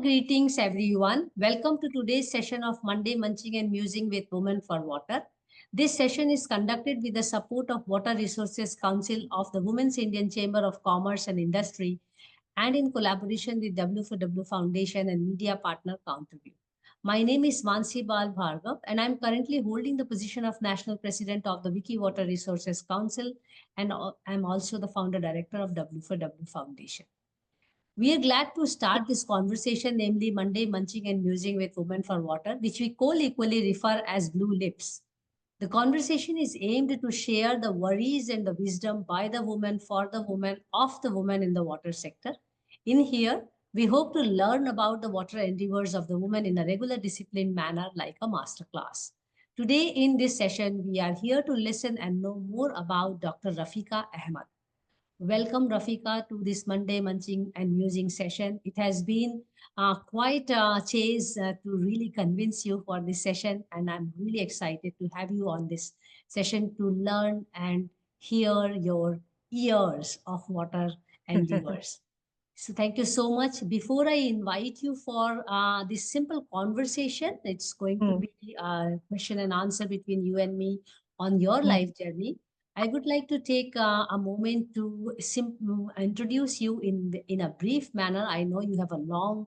greetings everyone. Welcome to today's session of Monday Munching and Musing with Women for Water. This session is conducted with the support of Water Resources Council of the Women's Indian Chamber of Commerce and Industry and in collaboration with W4W Foundation and media partner Counterview. My name is Mansi Bal Bhargav and I'm currently holding the position of National President of the Wiki Water Resources Council and I'm also the founder director of W4W Foundation. We are glad to start this conversation, namely Monday Munching and Musing with Women for Water, which we co-equally refer as Blue Lips. The conversation is aimed to share the worries and the wisdom by the woman, for the woman, of the woman in the water sector. In here, we hope to learn about the water endeavors of the woman in a regular disciplined manner like a masterclass. Today in this session, we are here to listen and know more about Dr. Rafiqua Ahmed. Welcome, Rafiqa, to this Monday Munching and Musing session. It has been quite a chase to really convince you for this session, and I'm really excited to have you on this session to learn and hear your ears of water endeavors. So thank you so much. Before I invite you for this simple conversation, it's going to be a question and answer between you and me on your life journey. I would like to take a moment to introduce you in a brief manner. I know you have a long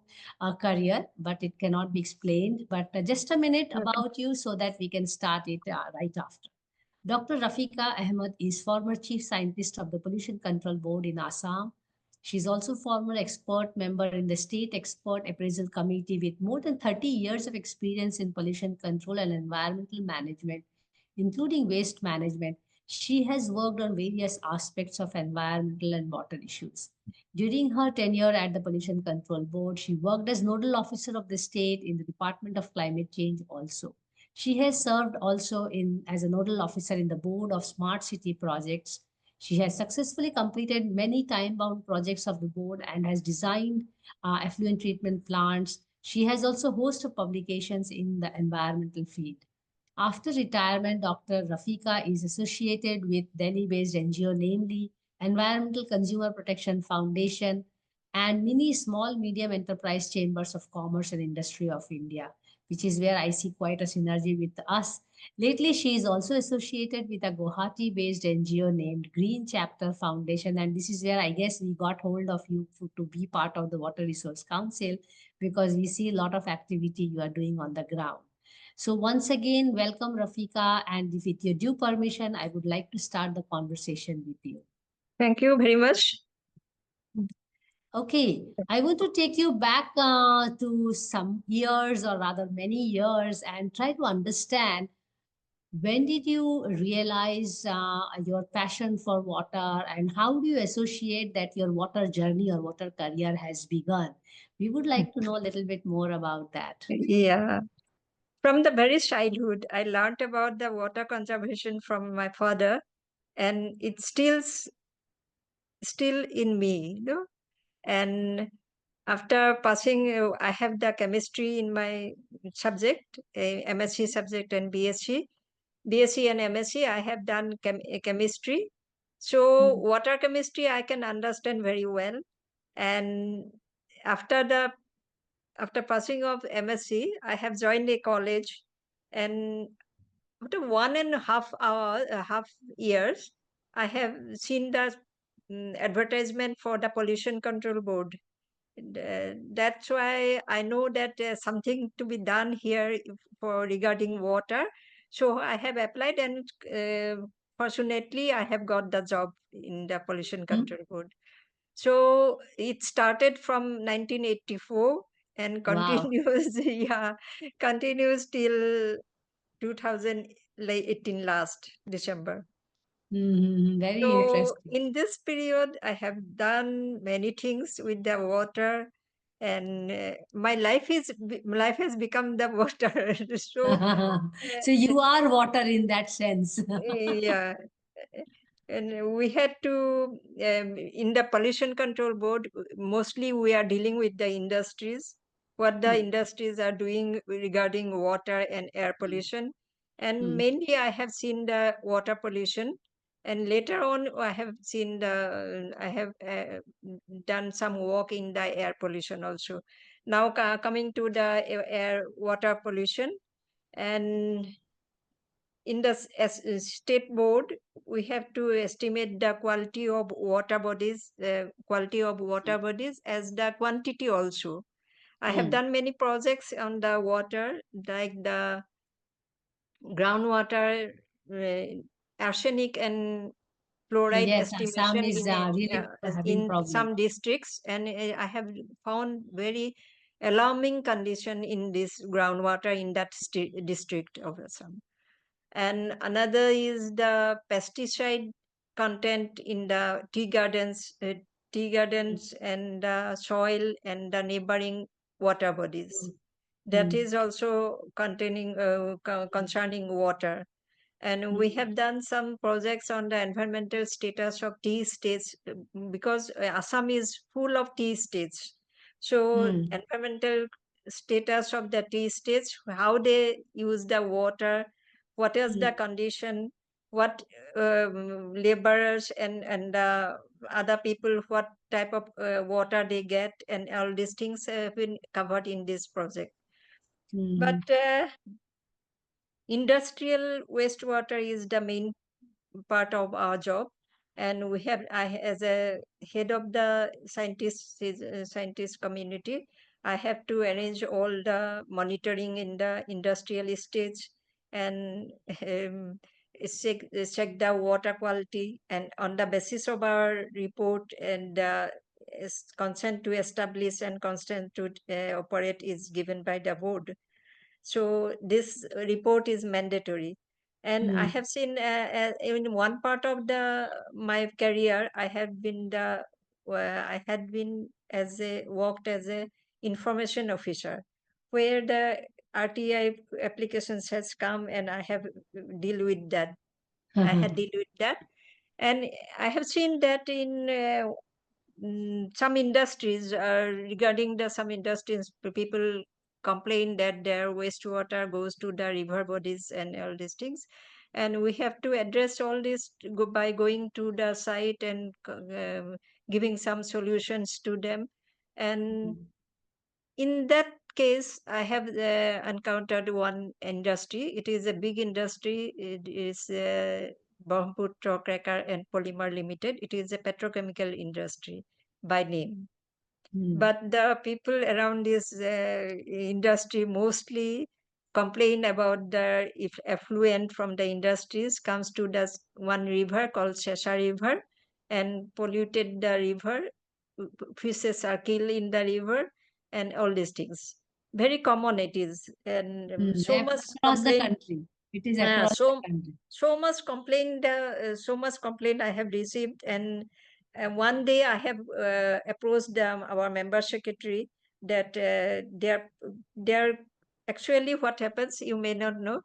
career, but it cannot be explained. But just a minute about you so that we can start it right after. Dr. Rafiqa Ahmed is former Chief Scientist of the Pollution Control Board in Assam. She is also former expert member in the State Expert Appraisal Committee with more than 30 years of experience in pollution control and environmental management, including waste management. She has worked on various aspects of environmental and water issues. During her tenure at the Pollution Control Board, she worked as nodal officer of the state in the Department of Climate Change also. She has served also as a nodal officer in the Board of Smart City Projects. She has successfully completed many time-bound projects of the board and has designed effluent treatment plants. She has also hosted publications in the environmental field. After retirement, Dr. Rafiqa is associated with Delhi-based NGO, namely Environmental Consumer Protection Foundation and many small medium enterprise chambers of commerce and industry of India, which is where I see quite a synergy with us. Lately, she is also associated with a Guwahati-based NGO named Green Chapter Foundation, and this is where I guess we got hold of you to be part of the Water Resource Council because we see a lot of activity you are doing on the ground. So once again, welcome Rafiqa, and with your due permission, I would like to start the conversation with you. Thank you very much. Okay, I want to take you back to some years or rather many years and try to understand when did you realize your passion for water and how do you associate that your water journey or water career has begun? We would like to know a little bit more about that. Yeah. From the very childhood, I learned about the water conservation from my father, and it's still in me, And after passing, I have the chemistry in my subject, MSc subject and BSc. BSc and MSc, I have done chemistry. So water chemistry, I can understand very well. And after after passing of MSc, I have joined a college, and after 1.5 years, I have seen the advertisement for the Pollution Control Board. That's why I know that something to be done here for regarding water. So I have applied, and fortunately, I have got the job in the Pollution Control Board. So it started from 1984 and continues, continues till 2018 last December. Very So interesting. in this period, I have done many things with the water, and my life has become the water. So So you are water in that sense. yeah, and we had to in the pollution control board. Mostly, we are dealing with the industries. What the industries are doing regarding water and air pollution, and mainly I have seen the water pollution, and later on I have seen I have done some work in the air pollution also. Now coming to the air water pollution, and in the state board, we have to estimate the quality of water bodies, as the quantity also. I have done many projects on the water, like the groundwater, arsenic and fluoride Yes, Assam estimation is really having in problem. some districts, and I have found very alarming condition in this groundwater in that district of Assam. And another is the pesticide content in the tea gardens and the soil and the neighboring water bodies. That Mm. is also containing concerning water. And we have done some projects on the environmental status of tea states, because Assam is full of tea states. So Mm. environmental status of the tea states, how they use the water, what is the Mm. condition, what laborers and other people, what type of water they get, and all these things have been covered in this project. Mm. But industrial wastewater is the main part of our job, and we have, I as a head of the scientist community, I have to arrange all the monitoring in the industrial stage, and check the water quality, and on the basis of our report, and consent to establish and consent to operate is given by the board. So this report is mandatory. And I Mm. have seen, in one part of the my career, I had been as a worked as a information officer, where the RTI applications has come, and I have deal with that. I had deal with that, and I have seen that in some industries, regarding the some industries, people complain that their wastewater goes to the river bodies and all these things, and we have to address all this by going to the site and giving some solutions to them. And in that case, I have encountered one industry. It is a big industry. It is Brahmaputra Cracker and Polymer Limited. It is a petrochemical industry by name. Mm. But the people around this industry mostly complain about the if effluent from the industries comes to the one river called Shesha River and polluted the river. Fishes are killed in the river and all these things. Very common it is, and so much Across the complaint. country. It is Uh, across the so country. so much complaint I have received, and one day I have approached our member secretary that they're actually what happens, you may not know.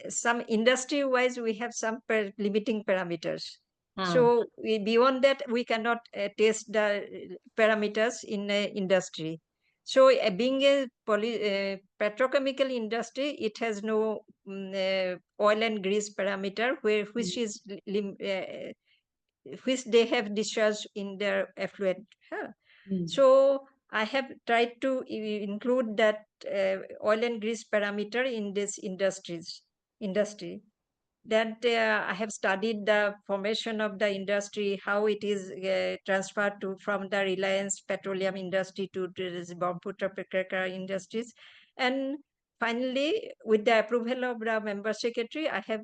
Some industry wise we have some limiting parameters. Ah. So beyond that we cannot test the parameters in industry. So being a petrochemical industry, it has no oil and grease parameter, which is which they have discharged in their effluent. Huh? Mm. So I have tried to include that oil and grease parameter in this industry. That I have studied the formation of the industry, how it is transferred to from the Reliance petroleum industry to this Brahmaputra Cracker industries, and finally, with the approval of the member secretary, I have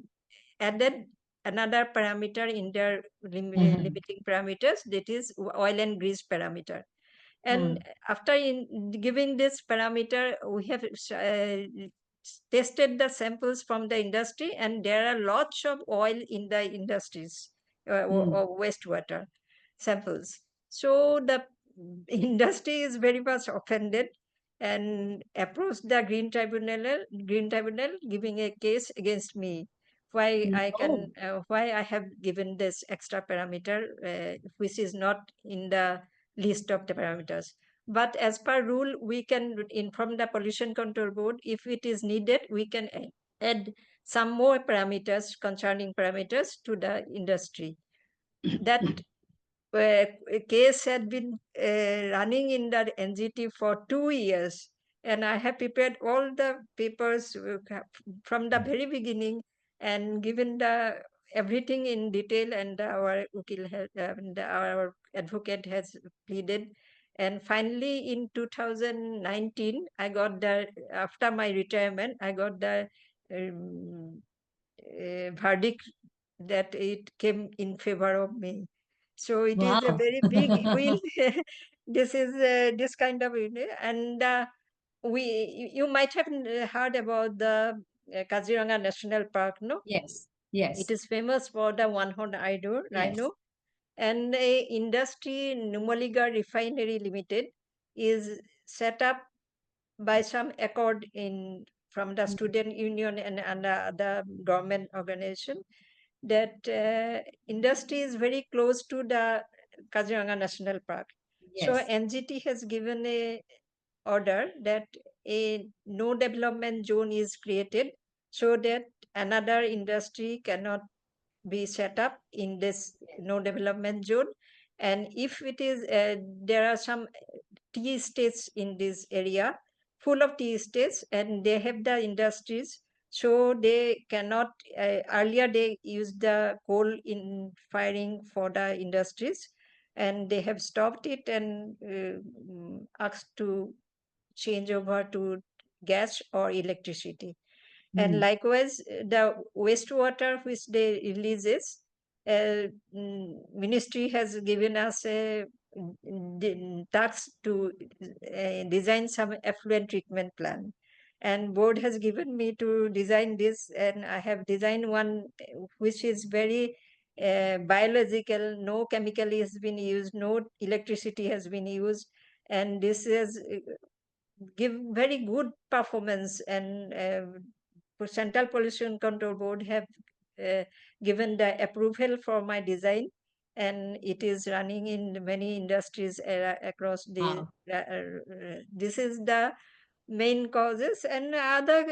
added another parameter in their limiting parameters, that is oil and grease parameter. And after giving this parameter, we have tested the samples from the industry, and there are lots of oil in the industries, or wastewater samples. So the industry is very much offended and approached the Green Tribunal, giving a case against me. Oh. Why I have given this extra parameter, which is not in the list of the parameters. But as per rule, we can inform the Pollution Control Board. If it is needed, we can add some more parameters, concerning parameters to the industry. That case had been running in the NGT for 2 years, and I have prepared all the papers from the very beginning and given the everything in detail, and our ukil has, and our advocate has pleaded. And finally, in 2019, I got the, after my retirement, I got the um, verdict that it came in favor of me. So it is a Wow. very big win. This is this kind of win, and you might have heard about the Kaziranga National Park, no? Yes, It yes, is famous for the one-horned yes. rhino, and a industry, Numaligarh Refinery Limited, is set up by some accord in from the Mm, student union and other government organization, that industry is very close to the Kaziranga National Park. So yes, NGT has given a order that a no development zone is created, so that another industry cannot be set up in this no development zone. And if it is there are some tea estates in this area, full of tea estates, and they have the industries, so they cannot, earlier they used the coal in firing for the industries, and they have stopped it and asked to change over to gas or electricity. And mm, likewise, the wastewater which they releases, ministry has given us a task to design some effluent treatment plan, and board has given me to design this, and I have designed one which is very biological. No chemical has been used, no electricity has been used, and this is give very good performance. And Central Pollution Control Board have uh, given the approval for my design, and it is running in many industries across the. wow. This is the main causes, and other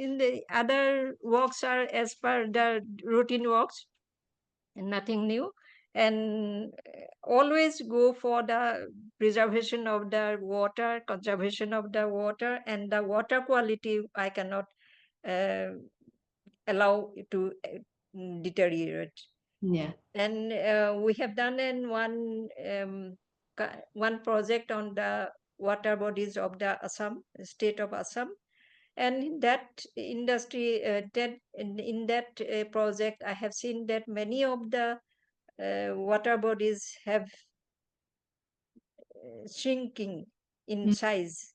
in the other works are as per the routine works, and nothing new. And always go for the preservation of the water, conservation of the water, and the water quality I cannot uh, allow it to deteriorate. Yeah. And we have done in one project on the water bodies of the Assam, state of Assam. And in that industry, in that project, I have seen that many of the water bodies have shrinking in Mm, size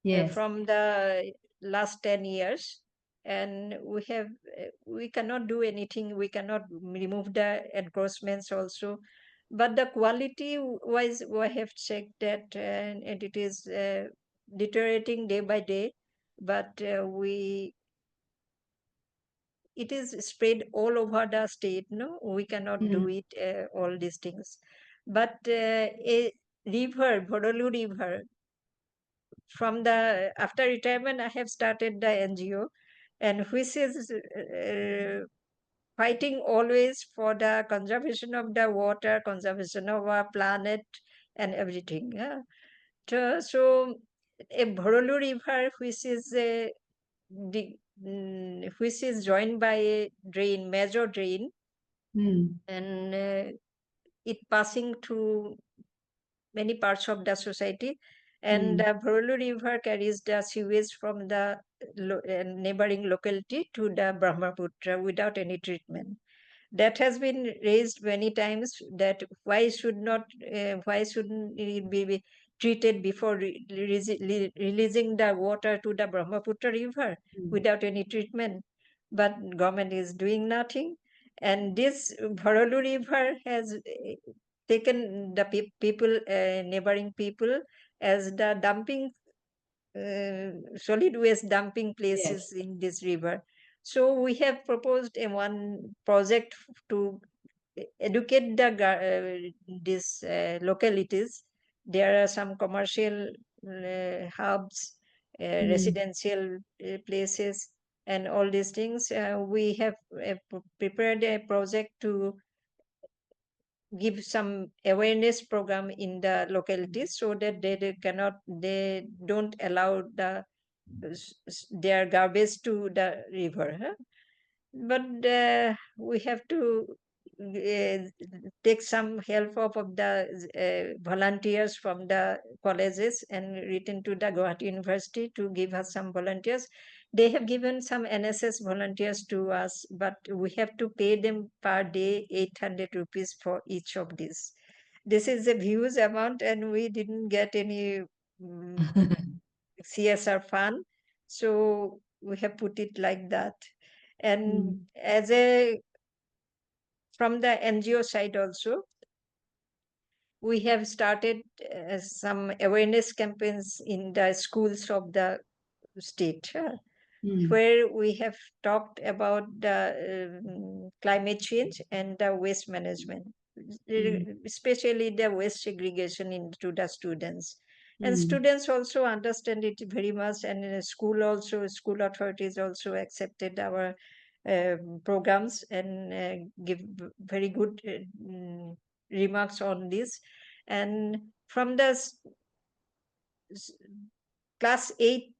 yes. from the last 10 years. And we cannot do anything, we cannot remove the encroachments also, but the quality wise we have checked that, and it is deteriorating day by day. But we it is spread all over the state, no, we cannot do Mm, it, all these things. But a river, Bhodolu River, from the after retirement, I have started the NGO, and which is fighting always for the conservation of the water, conservation of our planet, and everything. Yeah. So a Bhodolu River, which is which is joined by a drain, major drain, mm, and it passing through many parts of the society. And mm, the Bhorolu River carries the sewage from the neighboring locality to the Brahmaputra without any treatment. That has been raised many times, that why shouldn't it be treated before releasing the water to the Brahmaputra River mm, without any treatment. But government is doing nothing. And this Bharolu River has taken the people, neighboring people, as the dumping, solid waste dumping yes. places in this river. So we have proposed a one project to educate the these localities. There are some commercial hubs, Mm, residential places, and all these things. We have prepared a project to give some awareness program in the localities so that they don't allow their garbage to the river, huh? But we have to take some help of the volunteers from the colleges and written to the Guwahati University to give us some volunteers. They have given some NSS volunteers to us, but we have to pay them per day 800 rupees for each of these. This is a huge amount, and we didn't get any CSR fund, so we have put it like that. And Mm, as a from the NGO side also, we have started some awareness campaigns in the schools of the state, mm, where we have talked about the climate change and the waste management, mm, especially the waste segregation into the students. And mm. students also understand it very much, and in school also, school authorities also accepted our programs and give very good remarks on this. And from the s- class 8,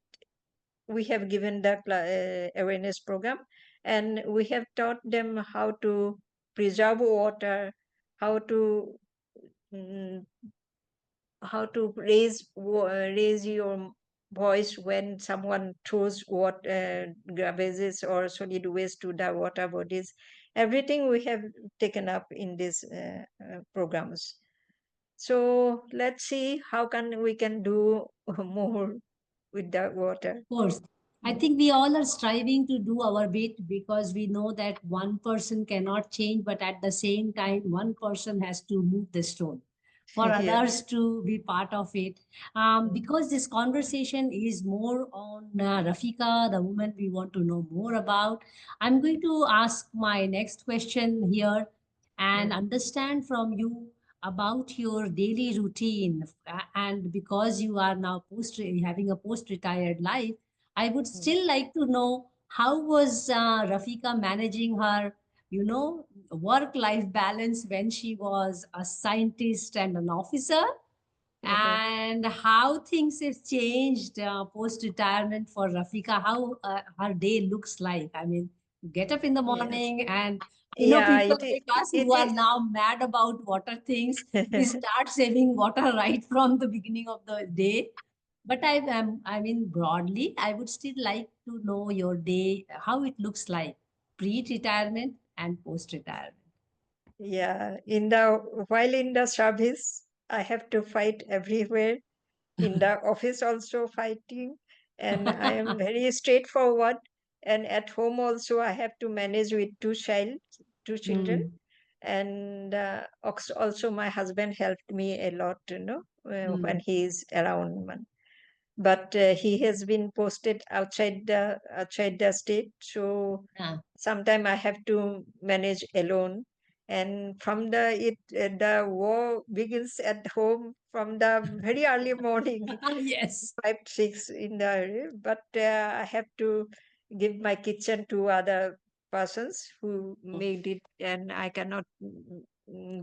we have given the awareness program, and we have taught them how to preserve water, how to mm, raise your voice when someone throws garbages or solid waste to the water bodies. Everything we have taken up in these programs. So let's see how can we can do more with the water. Course. I Mm. think we all are striving to do our bit because we know that one person cannot change, but at the same time, one person has to move the stone for Yeah. others to be part of it. Mm. Because this conversation is more on Rafika, the woman we want to know more about. I'm going to ask my next question here and Mm. understand from you about your daily routine. And because you are now having a post retired life, I would Mm. still like to know how was Rafika managing her, work-life balance when she was a scientist and an officer, Uh-huh. and how things have changed post-retirement for Rafika, how her day looks like. I mean, you get up in the Yes. morning and Yeah, people like us who it are is. now mad about water things, we start saving water right from the beginning of the day. But I mean, broadly, I would still like to know your day, how it looks like pre-retirement and post-retirement. Yeah, while in the service, I have to fight everywhere. In the office also fighting, and I am very straightforward. And at home also, I have to manage with two children, Mm, and also my husband helped me a lot, when mm, he is around. But he has been posted outside the state, so yeah. sometime I have to manage alone. And from the war begins at home from the very early morning, Yes. 5 6 in the. But I have to give my kitchen to other persons who made it, and I cannot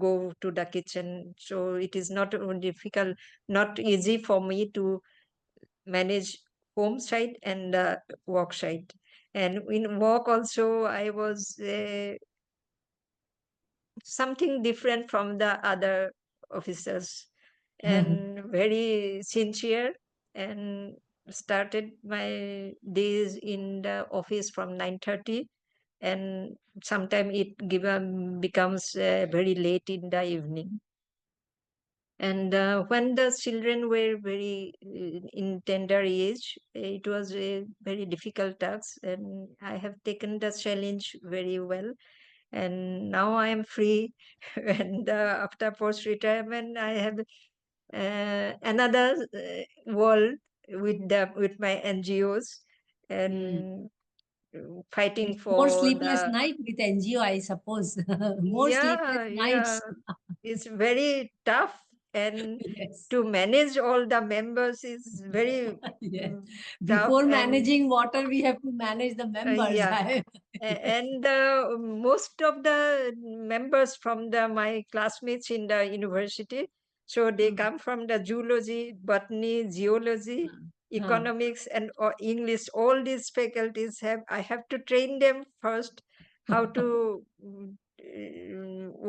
go to the kitchen. So it is not difficult, not easy for me to manage home side and work side. And in work also, I was something different from the other officers, and very sincere, and started my days in the office from 9:30, and sometime becomes very late in the evening. And when the children were very in tender age, it was a very difficult task, and I have taken the challenge very well. And now I am free, and after post retirement, I have another world with my NGOs, Mm. and fighting More for sleepless the. night with NGO, I suppose. More sleepless Yeah, yeah. nights. It's very tough, and Yes. to manage all the members is very Yes. tough. Before And managing water, we have to manage the members. yeah, Yes. and most of the members from my classmates in the university, so they Hmm. come from the zoology, botany, geology, Huh. economics, and English. All these faculties I have to train them first how to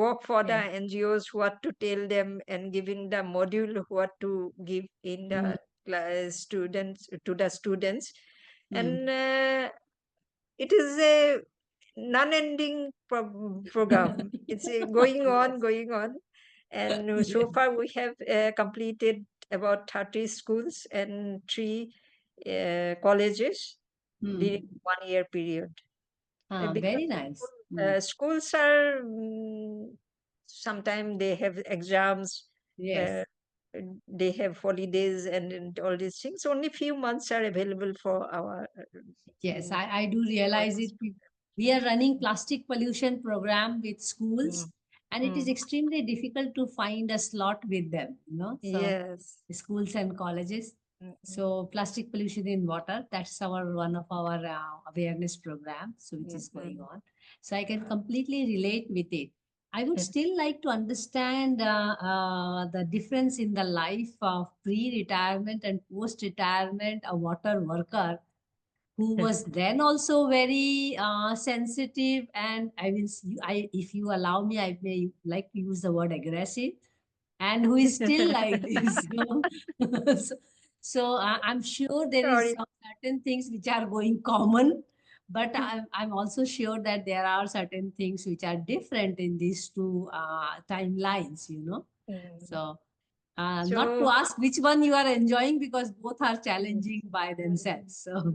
work for the Yes. NGOs, what to tell them, and giving the module what to give in Hmm. the class students to the students. Hmm. And it is a non-ending program. It's going on, Yes. going on. And so Yes. far, we have completed about 30 schools and 3 colleges during Hmm. 1 year period. Because Very nice. Hmm. schools are sometimes they have exams, uh, Yes. they have holidays, and all these things. Only few months are available for our Yes, mm, I do all realize it. these We are running plastic pollution program with schools, programs. and it is Mm, extremely difficult to find a slot with them, so yes. schools and colleges. Mm, mm, So plastic pollution in water, that's our one of our awareness program, so which mm, is going mm. on. So I can completely relate with it. I would still like to understand the difference in the life of pre-retirement and post-retirement a water worker who was then also very sensitive, and I will if you allow me, I may like to use the word aggressive, and who is still like this. So, I'm sure there is Sorry. some certain things which are going common, but I'm also sure that there are certain things which are different in these two timelines. Mm. So not to So, ask which one you are enjoying, because both are mm, challenging by mm. themselves. So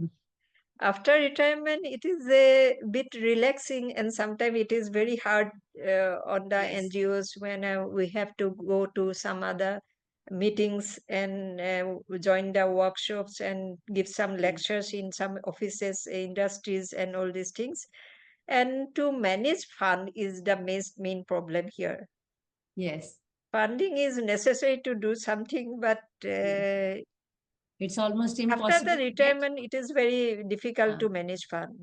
After retirement, it is a bit relaxing, and sometimes it is very hard on the yes. NGOs when we have to go to some other meetings and join the workshops and give some Mm. lectures in some offices, industries, and all these things. And to manage fund is the main problem here. Yes. Funding is necessary to do something, but Yes. It's almost after the impossible to get. retirement, it is very difficult uh, to manage fund.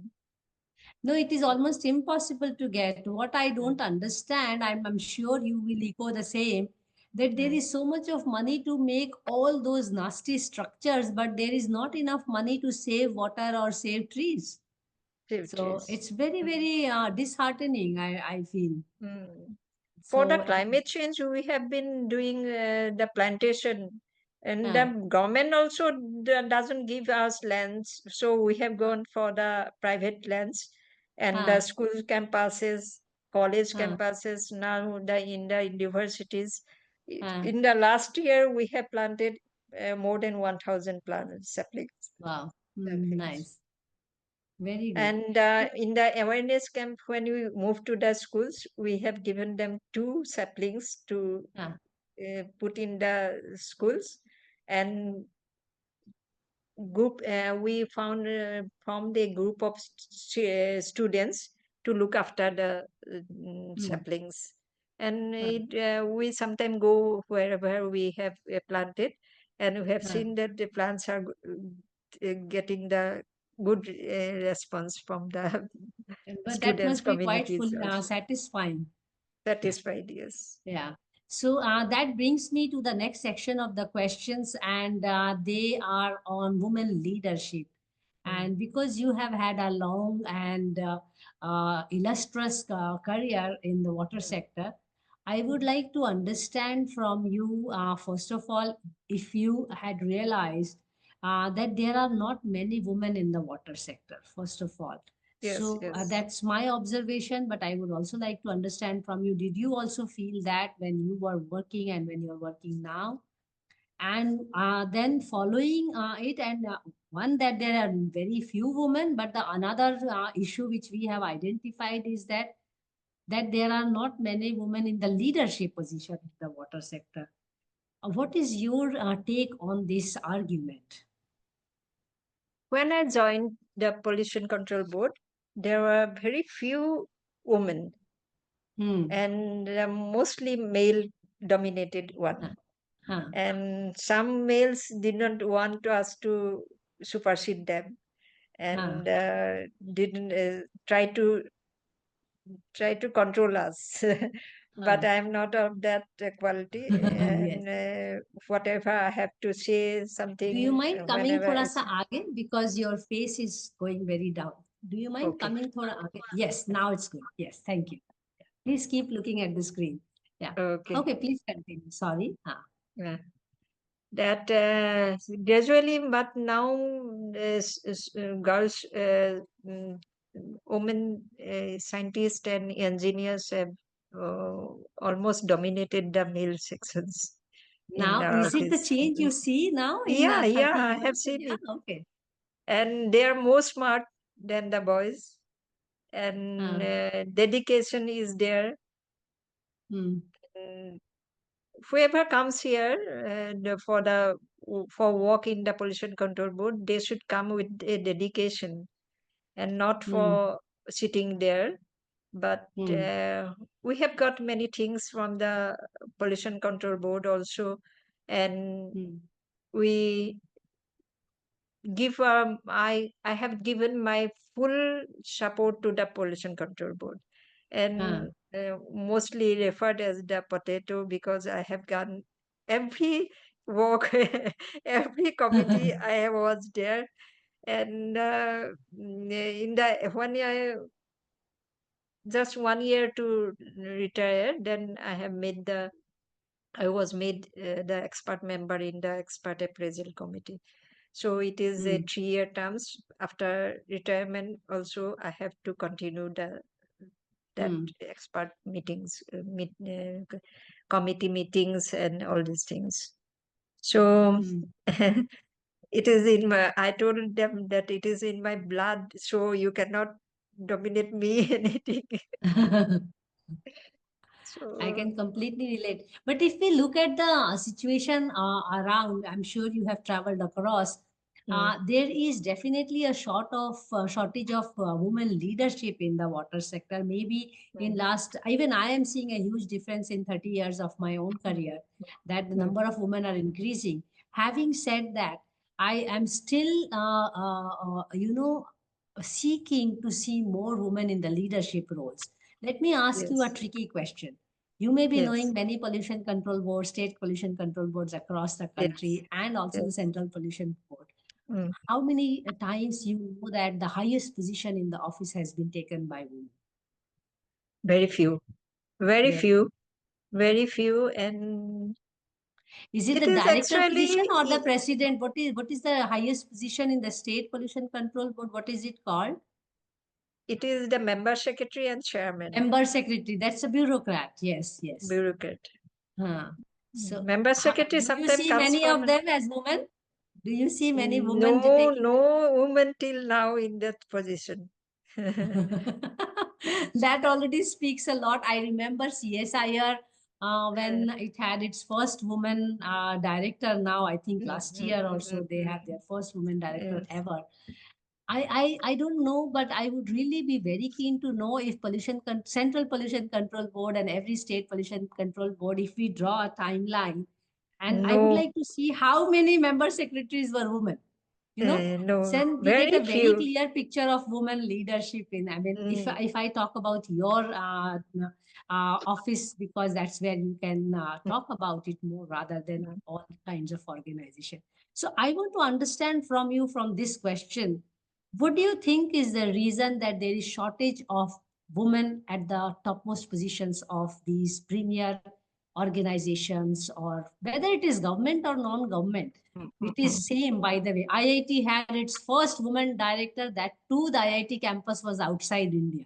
no, it is almost impossible to get. What I don't Mm, understand, I'm sure you will echo the same, that there mm. is so much of money to make all those nasty structures, but there is not enough money to save water or save trees. So Activities. it's very, Mm, very disheartening, I feel. mm. For the So, climate change, we have been doing the plantation, and the uh, government also doesn't give us lands, so we have gone for the private lands and the uh, school campuses, college uh, campuses, now the universities. uh, In the last year, we have planted more than 1,000 plant saplings. wow. saplings. Nice. Very good. And in the awareness camp, when we move to the schools, we have given them 2 saplings to Uh, put in the schools. And we formed a group of students to look after the mm, saplings. And uh, we sometimes go wherever we have planted, and we have uh. seen that the plants are getting the good response from the But that students must be quite communities full also. satisfying. Satisfied, yes. Yeah. So that brings me to the next section of the questions, and they are on women leadership. Mm, And because you have had a long and illustrious career in the water mm, sector, I would mm. like to understand from you, first of all, if you had realized that there are not many women in the water sector, first of all. Yes, So yes. that's my observation, but I would also like to understand from you, did you also feel that when you were working and when you're working now? And then following it, and one, that there are very few women, but the another issue which we have identified is that there are not many women in the leadership position in the water sector. What is your take on this argument? When I joined the Pollution Control Board, there were very few women Hmm. and mostly male dominated Uh, one. and some males did not want us to supersede them, and didn't try to control us. But I am not of that quality, Yes. and whatever I have to say Do you something mind coming whenever thoda it's sa आगे, because your face is going very down? Do you mind okay. coming thoda आगे? Yes, now it's good. Yes, thank you. Please keep looking at the screen. Yeah. Okay. Okay, please continue. Sorry. Yeah. That gradually, but now girls, women scientists and engineers have almost dominated the male sections in Now, our is it the office. change you see now in Yeah, yeah, 30 I have years? seen Yeah, it. okay. And they are more smart than the boys, and dedication is there. Hmm. Mm, whoever comes here for work in the pollution control board, they should come with a dedication and not Hmm. for sitting there. But Hmm. we have got many things from the pollution control board also, and Hmm. we give I have given my full support to the pollution control board, and mostly referred as the potato, because I have done every work, every committee I have was there. And in the when I just 1 year to retire, then I was made the expert member in the expert appraisal committee. So it is a Hmm. 3 year terms. After retirement, also I have to continue that Hmm. expert meetings, committee meetings, and all these things. So Hmm. it is in my. I told them that it is in my blood, so you cannot dominate me anything. I So can completely relate. But if we look at the situation around, I'm sure you have traveled across. mm, There is definitely a shortage of women leadership in the water sector. Maybe in mm, last, even I am seeing a huge difference in 30 years of my own mm, career, that the mm, number of women are increasing. Having said that, I am still, seeking to see more women in the leadership roles. Let me ask you a yes, tricky question. You may be yes, knowing many pollution control boards, state pollution control boards across the yes, country, and also the yes. central pollution board. Mm. How many times you know that the highest position in the office has been taken by women? Very few, very Where few, very few, and is it, it the is director position actually or the president? What is the highest position in the state pollution control board? What is it called? it is the member secretary and chairman, Member secretary. That's a bureaucrat. Yes, yes. bureaucrat. Huh. So, Member secretary do you sometimes see comes many from of them as women? Do you see many women no, taking the no woman till now in that position. that already speaks a lot. I remember CSIR when it had its first woman director. Now, I think Mm, last mm, year or mm, so, mm, they mm. had their first woman director Yes. ever. I don't know, but I would really be very keen to know if Central Pollution Control Board and every state pollution control board, if we draw a timeline, and I would No, like to see how many member secretaries were women. no, Then we get very a very few. clear picture of women leadership in. I mean, if Mm, if I talk about your office, because that's where you can mm, talk about it more rather than mm, all kinds of organization. So I want to understand from you, from this question, what do you think is the reason that there is shortage of women at the topmost positions of these premier organizations, or whether it is government or non-government? mm, mm, It is same, by the way. IIT had its first woman director. That too, the IIT campus was outside India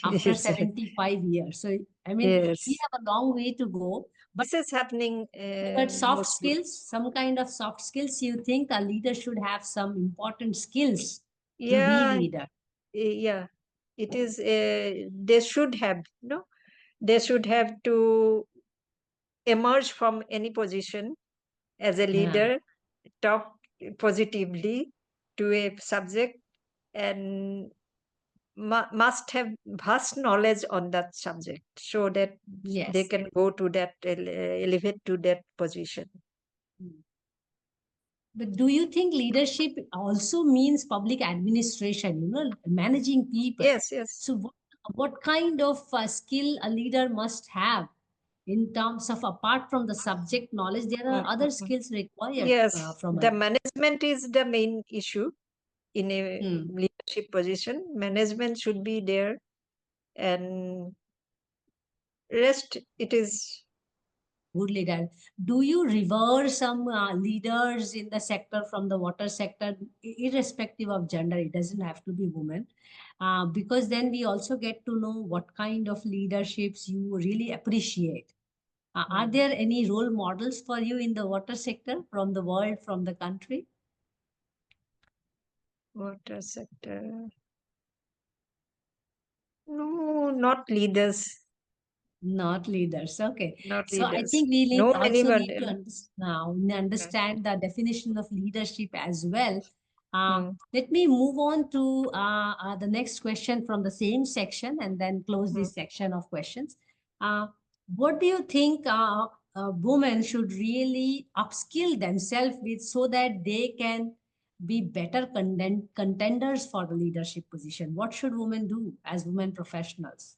after yes, 75 years. So, I mean, we yes. have a long way to go. But This is happening soft mostly. skills, some kind of soft skills, you think a leader should have some important skills to be Yeah, leader? yeah. It is. They should have. No, they should have to emerge from any position as a Yeah. leader, talk positively to a subject, and must have vast knowledge on that subject so that they Yes. can go to that, elevate to that position. Mm. But do you think leadership also means public administration, managing people? Yes, yes. So what kind of skill a leader must have in terms of, apart from the subject knowledge, there are Mm, other mm, mm. skills required Yes, from a the leader. management is the main issue in a Hmm. leadership position. Management should be there, and rest it is. Good leader. Do you revere some leaders in the sector from the water sector, irrespective of gender? It doesn't have to be women, because then we also get to know what kind of leaderships you really appreciate. Are Mm, there any role models for you in the water sector from the world, from the country? water sector. No, not leaders. Not leaders. Okay. Not So I leaders. think we No, also anyone need to else. now Mm, understand the definition of leadership as well. mm, Let me move on to the next question from the same section and then close mm. this section of questions. Uh, what do you think women should really upskill themselves with so that they can be better contenders for the leadership position? What should women do as women professionals?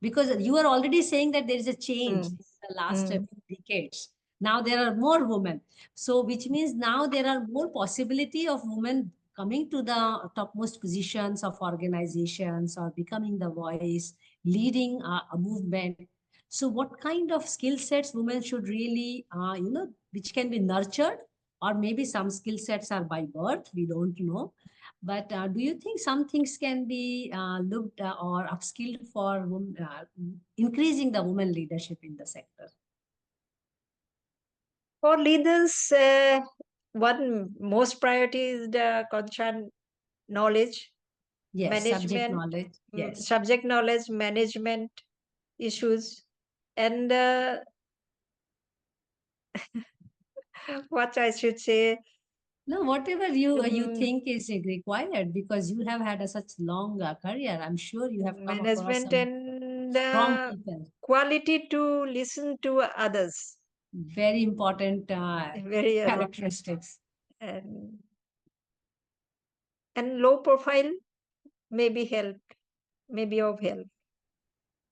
Because you are already saying that there is a change Mm, in the last mm, few decades. Now there are more women, so which means now there are more possibility of women coming to the topmost positions of organizations or becoming the voice, leading a movement. So what kind of skill sets women should really which can be nurtured, or maybe some skill sets are by birth, we don't know. But do you think some things can be looked or upskilled for increasing the women leadership in the sector? For leaders, one most priority is the concern knowledge, Yes, subject management, knowledge. Yes. subject knowledge, management issues, and what I should say, No, whatever you um, think is required, because you have had a such long career. I'm sure you have come across management some and strong people. quality to listen to others. Very important Very characteristics. and low profile may be help, may be of help.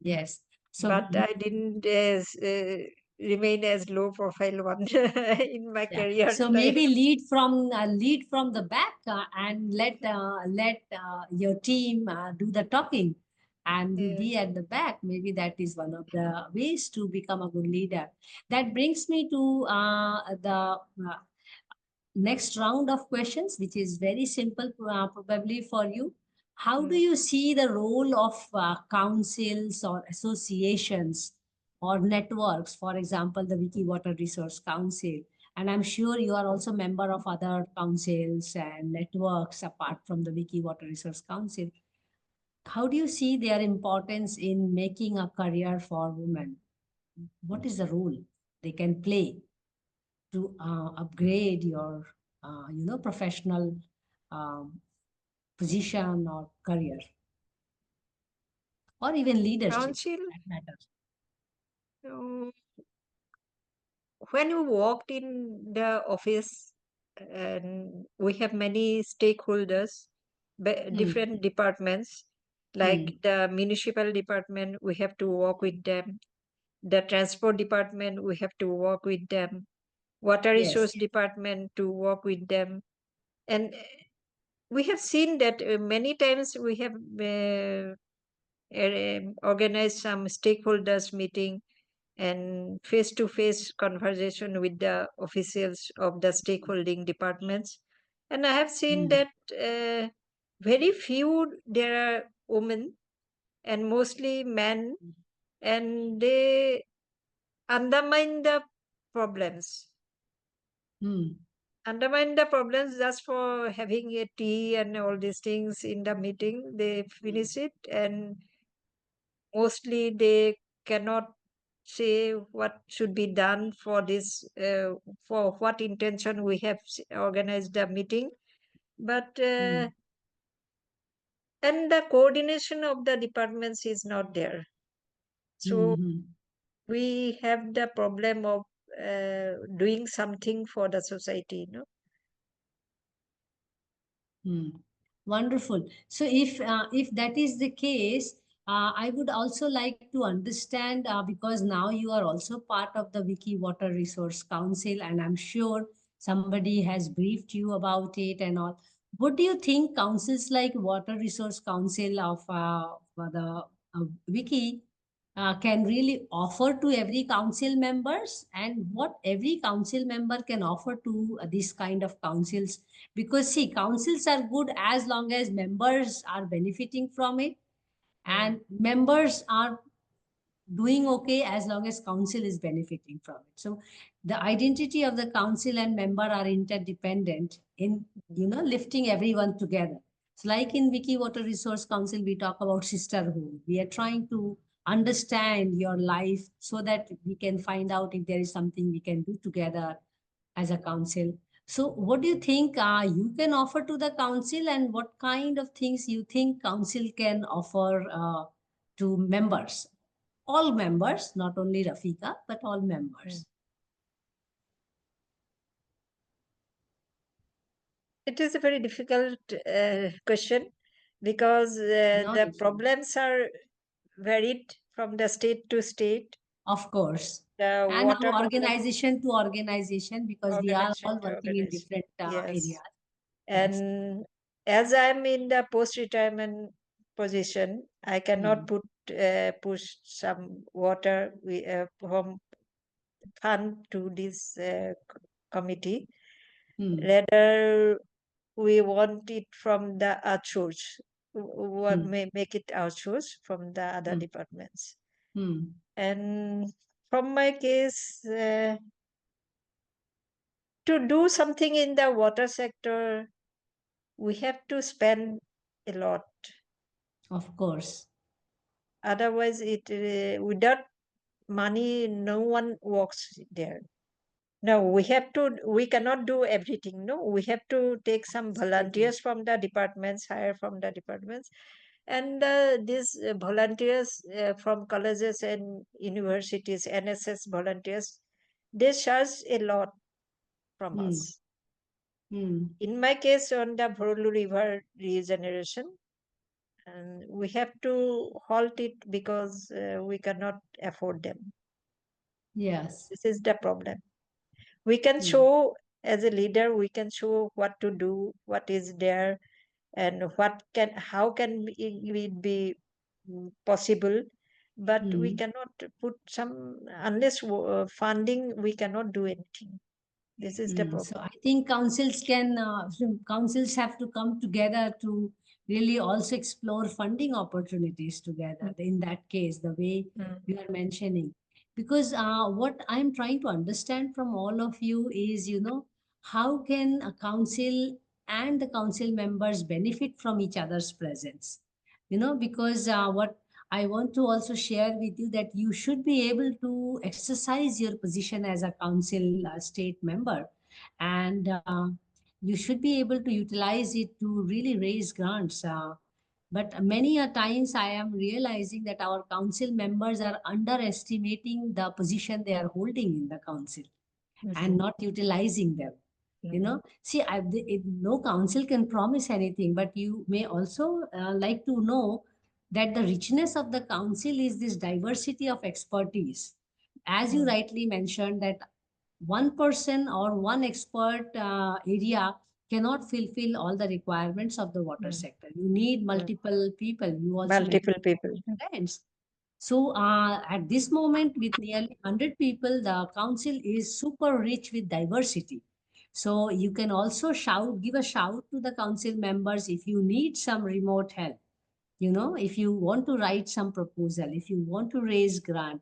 Yes. So But I didn't remain as low profile one in my yeah. career So life. maybe lead from the back and let your team do the talking, and you Yes. be at the back. Maybe that is one of the ways to become a good leader. That brings me to the next round of questions, which is very simple, probably for you. How do Mm, you see the role of councils or associations or networks? For example, the Wiki Water Resource Council. And I'm sure you are also member of other councils and networks apart from the Wiki Water Resource Council. How do you see their importance in making a career for women? What is the role they can play to upgrade your professional um, position or career, or even leadership council. that matters? um, when you walked in the office, and we have many stakeholders, Hmm. different departments, like Hmm. the municipal department, we have to work with them. The transport department, we have to work with them. Water resource Yes. department, to work with them. And we have seen that many times we have organized some stakeholders meeting and face to face conversation with the officials of the stakeholding departments. And I have seen Hmm. that very few there are women and mostly men, and they undermine the problems. Hmm. Undermine the problems just for having a tea and all these things in the meeting. They finish it, and mostly they cannot say what should be done for this, for what intention we have organized the meeting. But Hmm. And the coordination of the departments is not there. So Mm-hmm. we have the problem of doing something for the society, Hmm. Wonderful. So if that is the case, I would also like to understand because now you are also part of the Wiki Water Resource Council, and I'm sure somebody has briefed you about it and all. What do you think councils like Water Resource Council of for the Wiki can really offer to every council members, and what every council member can offer to this kind of councils? Because see, councils are good as long as members are benefiting from it, Mm. and members are doing okay as long as council is benefiting from it. So the identity of the council and member are interdependent in lifting everyone together. So like in Wiki Water Resource Council, we talk about sisterhood. We are trying to understand your life so that we can find out if there is something we can do together as a council. So what do you think you can offer to the council, and what kind of things you think council can offer to members, all members, not only Rafika, but all Mm. members? It is a very difficult question because No the issue. problems are varied from the state to state. Of course. The And water our problem, organization to organization, because we are organization all to working in organization. different areas. Yes. Yes. And as I'm in the post-retirement position, I cannot Hmm. push some water from fund to this committee. Hmm. Rather, we want it from the outsource. What Hmm. may make it outsource from the other Hmm. departments. Hmm. And from my case, to do something in the water sector, we have to spend a lot. Of course. Otherwise, it without money, no one works there. No, we cannot do everything. No, we have to take some Absolutely. volunteers from the departments, hire from the departments. And these volunteers from colleges and universities, NSS volunteers, they charge a lot from Hmm. us. Hmm. In my case, on the Bhorlu River regeneration, and we have to halt it because we cannot afford them. Yes. This is the problem. We can Hmm. show as a leader, we can show what to do, what is there, and how can it be possible, but we Hmm. cannot put some unless funding, we cannot do anything. This is the So problem. I think councils have to come together to really also explore funding opportunities together. Mm, In that case, the way mm, you are mentioning, because what I'm trying to understand from all of you is, how can a council and the council members benefit from each other's presence? Because what I want to also share with you, that you should be able to exercise your position as a council state member, and you should be able to utilize it to really raise grants. But many a times I am realizing that our council members are underestimating the position they are holding in the council and mhm, not utilizing them. mhm, See, no council can promise anything, but you may also like to know that the richness of the council is this diversity of expertise. As you mm, rightly mentioned, that one person or one expert area cannot fulfill all the requirements of the water mm, sector. You need mm. multiple people. You also Multiple mentioned people. friends. So at this moment, with nearly 100 people, the council is super rich with diversity. So you can also give a shout to the council members if you need some remote help. If you want to write some proposal, if you want to raise grant,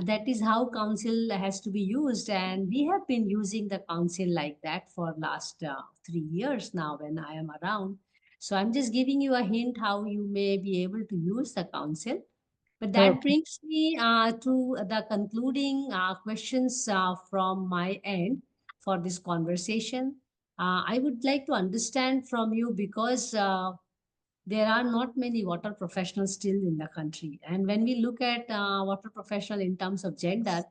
that is how council has to be used. And we have been using the council like that for last 3 years now when I am around. So I'm just giving you a hint how you may be able to use the council. But that Okay. brings me to the concluding questions from my end for this conversation. I would like to understand from you, because there are not many water professionals still in the country. And when we look at water professional in terms of gender,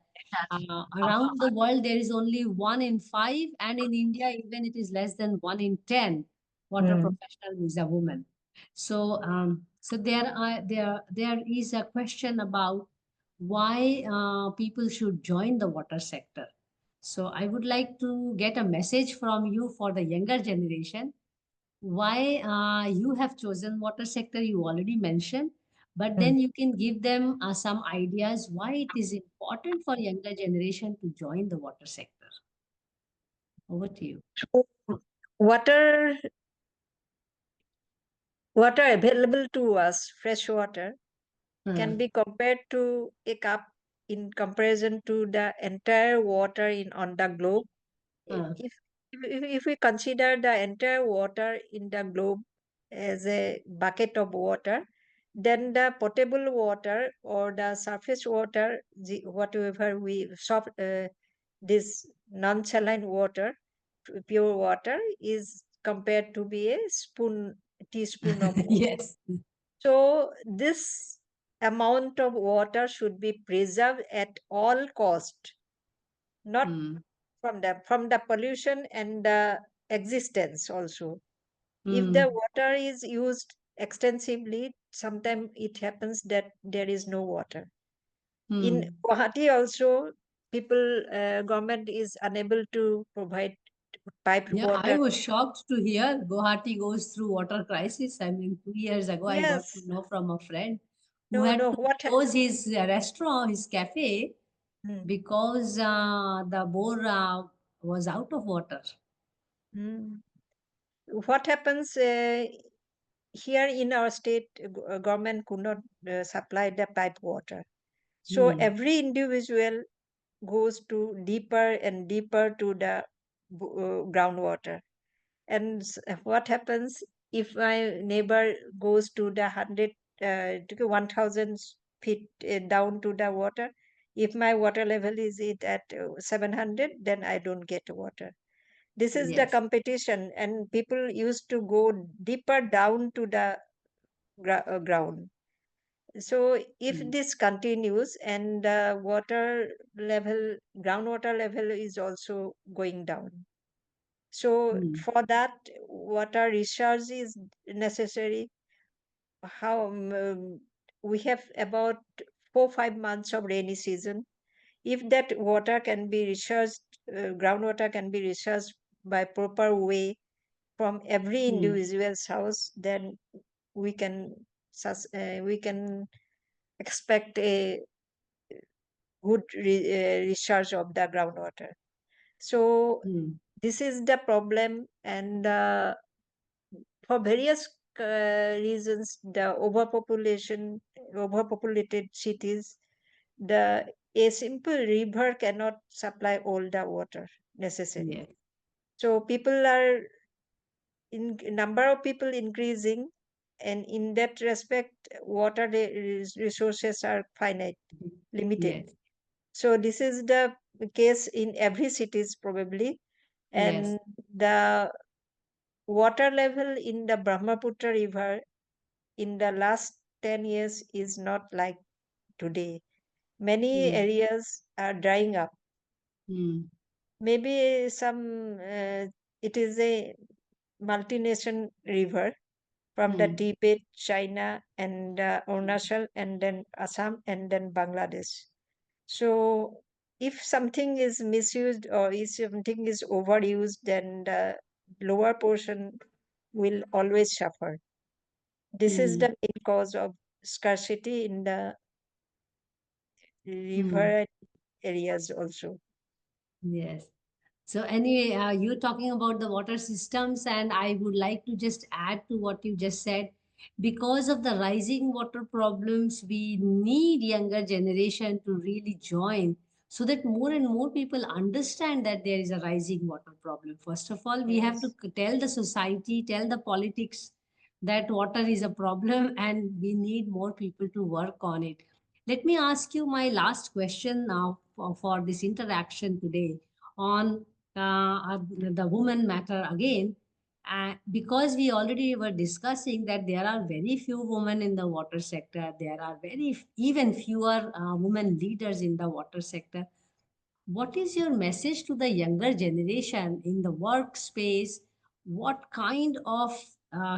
around the world, there is only 1 in 5, and in India, even it is less than 1 in 10 water Mm. professional is a woman. So, so there is a question about why people should join the water sector. So, I would like to get a message from you for the younger generation. Why you have chosen water sector, you already mentioned, but Mm. then you can give them some ideas why it is important for younger generation to join the water sector. Over to you. So, water water available to us, fresh water, Uh, can be compared to a cup in comparison to the entire water in on the globe. uh, If we consider the entire water in the globe as a bucket of water, then the potable water or the surface water, whatever we soft, this non-saline water, pure water, is compared to be a teaspoon of water. yes. So this amount of water should be preserved at all cost, not Mm, from the pollution and the existence also. If the mm, water is used extensively, sometimes it happens that there is no water. In mm. Guwahati also, government is unable to provide piped Yeah, I water. was shocked to hear Guwahati goes through water crisis. I mean, 2 years ago, I got to Yes, know from a friend who no, had no. to close his restaurant, his cafe, Hmm, because the bore was out of water. hmm. What happens here in our state? Government could not supply the pipe water. So Hmm. every individual goes to deeper and deeper to the groundwater. And what happens if my neighbor goes to the 1,000 feet down to the water? If my water level is at 700, then I don't get water. This is the Yes. competition, and people used to go deeper down to the ground. So if Hmm. this continues and the groundwater level is also going down. So Hmm. for that, water research is necessary. How we have about 4 5 months of rainy season. If that water can be researched, groundwater can be researched by proper way from every Hmm. individual's house, then we can expect a good research of the groundwater. So Hmm. this is the problem, and for various reasons, the overpopulated cities, the a simple river cannot supply all the water necessary. Yes. So people are in number of people increasing, and in that respect, water resources are finite, limited. Yes. So this is the case in every cities probably, Yes. and the water level in the Brahmaputra river in the last 10 years is not like today. Many Hmm. areas are drying up. Hmm. Maybe it is a multi-nation river from the Hmm. Tibet, China, and Arunachal, and then Assam, and then Bangladesh. So if something is misused or if something is overused, then the lower portion will always suffer. This is Hmm. the main cause of scarcity in the Hmm. river areas also. Yes. So anyway, you're talking about the water systems, and I would like to just add to what you just said. Because of the rising water problems, we need younger generation to really join so that more and more people understand that there is a rising water problem. First of all, we have to Yes. tell the society, tell the politics that water is a problem and we need more people to work on it. Let me ask you my last question now for this interaction today on the woman matter again. Because we already were discussing that there are very few women in the water sector, there are even fewer women leaders in the water sector. What is your message to the younger generation in the workspace? What kind of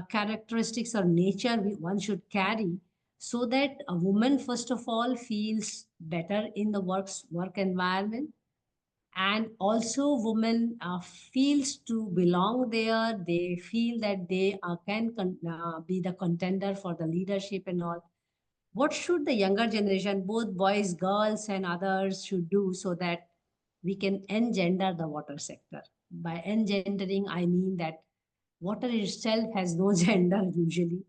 characteristics or nature one should carry so that a woman, first of all, feels better in the work environment, and also women feels to belong there. They feel that they can be the contender for the leadership and all. What should the younger generation, both boys, girls, and others, should do so that we can engender the water sector? By engendering, I mean that water itself has no gender usually.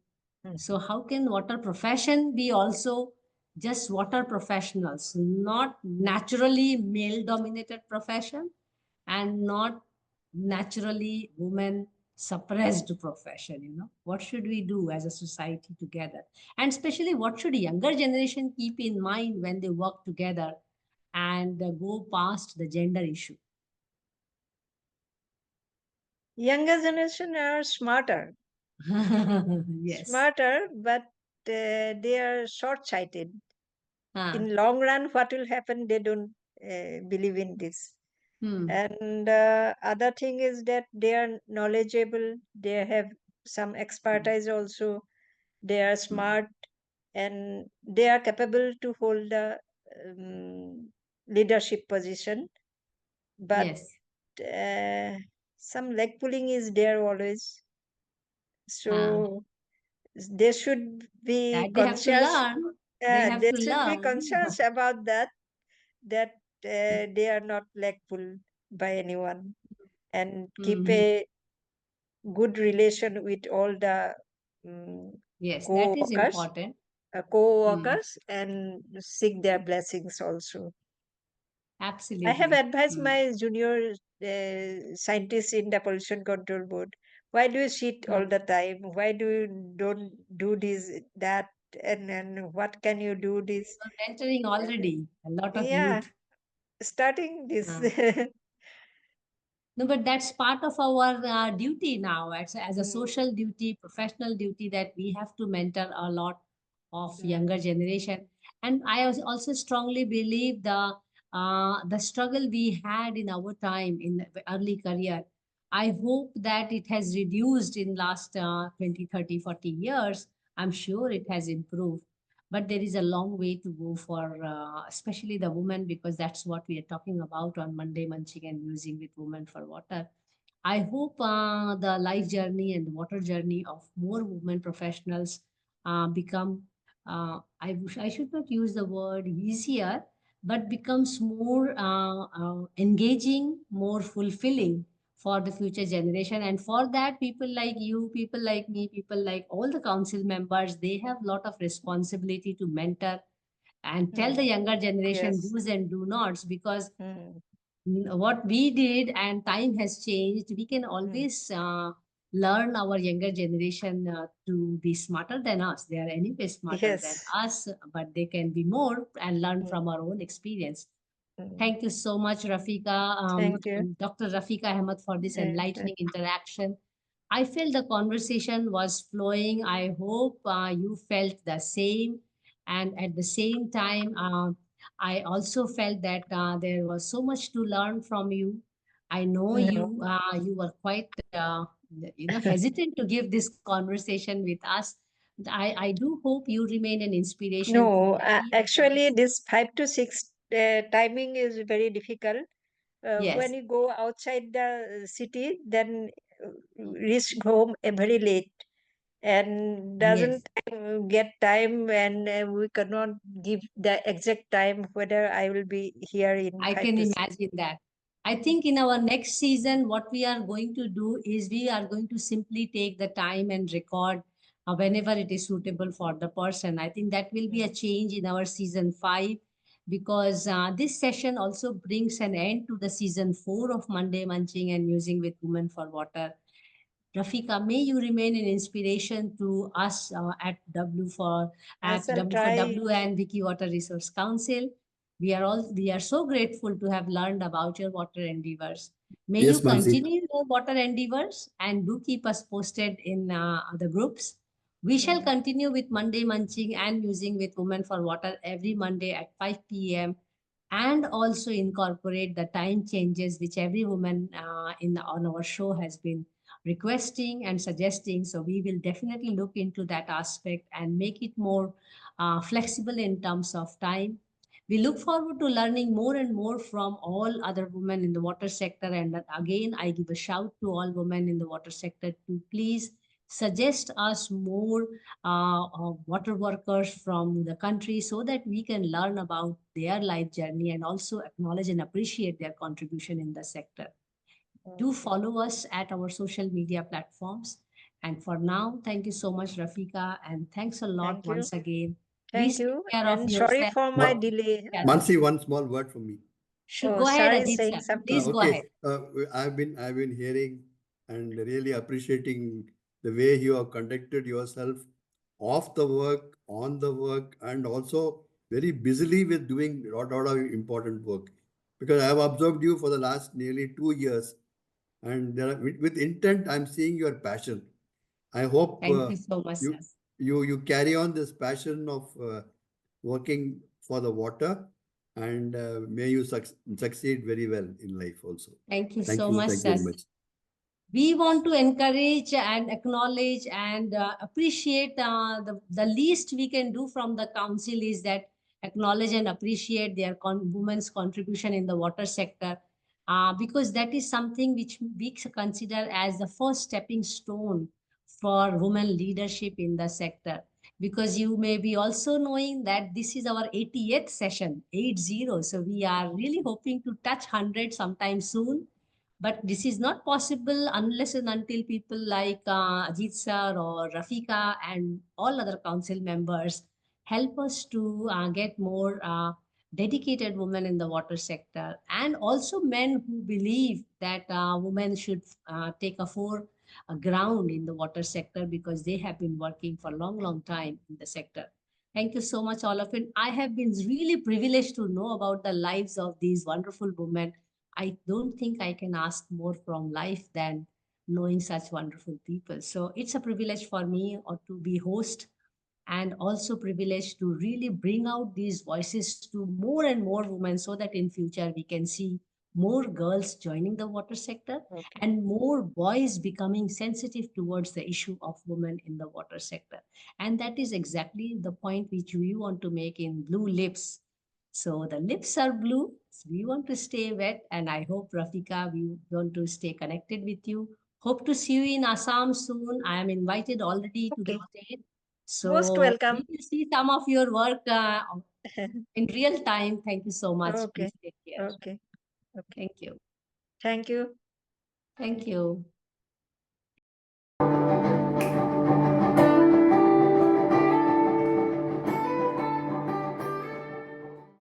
So how can water profession be also just water professionals, not naturally male dominated profession, and not naturally women suppressed profession? What should we do as a society together? And especially what should younger generation keep in mind when they work together and go past the gender issue? Younger generation are smarter, Yes. smarter, but they are short-sighted. Ah. In long run, what will happen? They don't believe in this. Hmm. And other thing is that they are knowledgeable. They have some Hmm. expertise also. They are Hmm. smart, and they are capable to hold the um, leadership position. But Yes. uh, some leg pulling is there always. Ah. So they should be That they have to conscious. learn. They have They to should be learn. conscious about that they are not leg pulled by anyone, and keep Mhm. a good relation with all the um, Yes, that is co-workers important. Mm. co-workers and seek their blessings also. I have Absolutely. advised Mm. my junior scientists in the pollution control board, why do you sit Mm. all the time? Why do you don't do this, that, and what can you do this? You're mentoring already a lot of Yeah, youth. starting this. Uh, No, but that's part of our duty now as a Mm, social duty, professional duty, that we have to mentor a lot of mm, younger generation. And I also strongly believe the struggle we had in our time in the early career. I hope that it has reduced in last 20, 30, 40 years. I'm sure it has improved, but there is a long way to go for especially the women, because that's what we are talking about on Monday Munching and Musing with Women for Water. I hope the life journey and the water journey of more women professionals become, I should not use the word easier, but becomes more engaging, more fulfilling for the future generation. And for that, people like you, people like me, people like all the council members, they have a lot of responsibility to mentor and tell the mm. younger generation Yes. do's and do nots, because Mm, what we did and time has changed. We can mm. always learn our younger generation to be smarter than us. They are anyway smarter than Yes. us, but they can be more and learn Mm, from our own experience. mm. Thank you so much, Rafika, Thank you. Dr. Rafika Ahmed, for this Uh, enlightening interaction. I felt the conversation was flowing. I hope you felt the same. And at the same time, I also felt that there was so much to learn from you. I know no, you were quite hesitant to give this conversation with us. I do hope you remain an inspiration to no. many, Actually, because this 5 to 6 timing is very difficult. When yes, you go outside the city, then reach home very late, and yes. doesn't get time, and we cannot give the exact time whether I will be here in I five can to six. imagine that. I think in our next season, what we are going to do is we are going to simply take the time and record whenever it is suitable for the person. I think that will be a Mm. change in our season 5, because this session also brings an end to the season 4 of Monday Munching and Musing with Women for Water. Rafika, may you remain an inspiration to us I at shall W for try. W and Wiki Water Resource Council. We are so grateful to have learned about your water endeavors. May Yes, you Mansi. continue your water endeavors and do keep us posted in the groups. We shall continue with Monday Munching and Musing with Women for Water every Monday at 5 p.m. and also incorporate the time changes which every woman on our show has been requesting and suggesting. So we will definitely look into that aspect and make it more flexible in terms of time. We look forward to learning more and more from all other women in the water sector. And again, I give a shout to all women in the water sector to please suggest us more water workers from the country so that we can learn about their life journey and also acknowledge and appreciate their contribution in the sector. Do follow us at our social media platforms. And for now, thank you so much, Rafiqa, and thanks a lot Thank you. once again. Thank Please you. take care of And sorry yourself. for my What- delay. Yeah, Mansi, one small word from me. should Oh, go ahead, Sari is Ajit saying sir. something. Please go Okay. ahead. I've been hearing and really appreciating the way you have conducted yourself off the work, on the work, and also very busily with doing a lot of important work. Because I have observed you for the last nearly 2 years, and with intent, I'm seeing your passion. I hope Thank you so much, you sir. you carry on this passion of working for the water, and may you succeed very well in life also. Thank you Thank so you. much, Thank you sir. very much. We want to encourage and acknowledge and appreciate the least we can do from the council is that acknowledge and appreciate their women's contribution in the water sector, because that is something which we consider as the first stepping stone for women leadership in the sector. Because you may be also knowing that this is our 80th session, 80. So we are really hoping to touch 100 sometime soon, but this is not possible unless and until people like Ajit sir or Rafika and all other council members help us to get more dedicated women in the water sector, and also men who believe that women should take a ground in the water sector because they have been working for a long, long time in the sector. Thank you so much, all of it. I have been really privileged to know about the lives of these wonderful women. I don't think I can ask more from life than knowing such wonderful people. So it's a privilege for me or to be host, and also privileged to really bring out these voices to more and more women so that in future we can see more girls joining the water sector and more boys becoming sensitive towards the issue of women in the water sector. And that is exactly the point which we want to make in Blue Lips. So the lips are blue. So we want to stay wet, and I hope, Rafika, we want to stay connected with you. Hope to see you in Assam soon. I am invited already to the Okay. state. Most So welcome. we will see some of your work in real time. Thank you so much. Okay. Please take care. Okay. Okay. Thank you. Thank you. Thank you.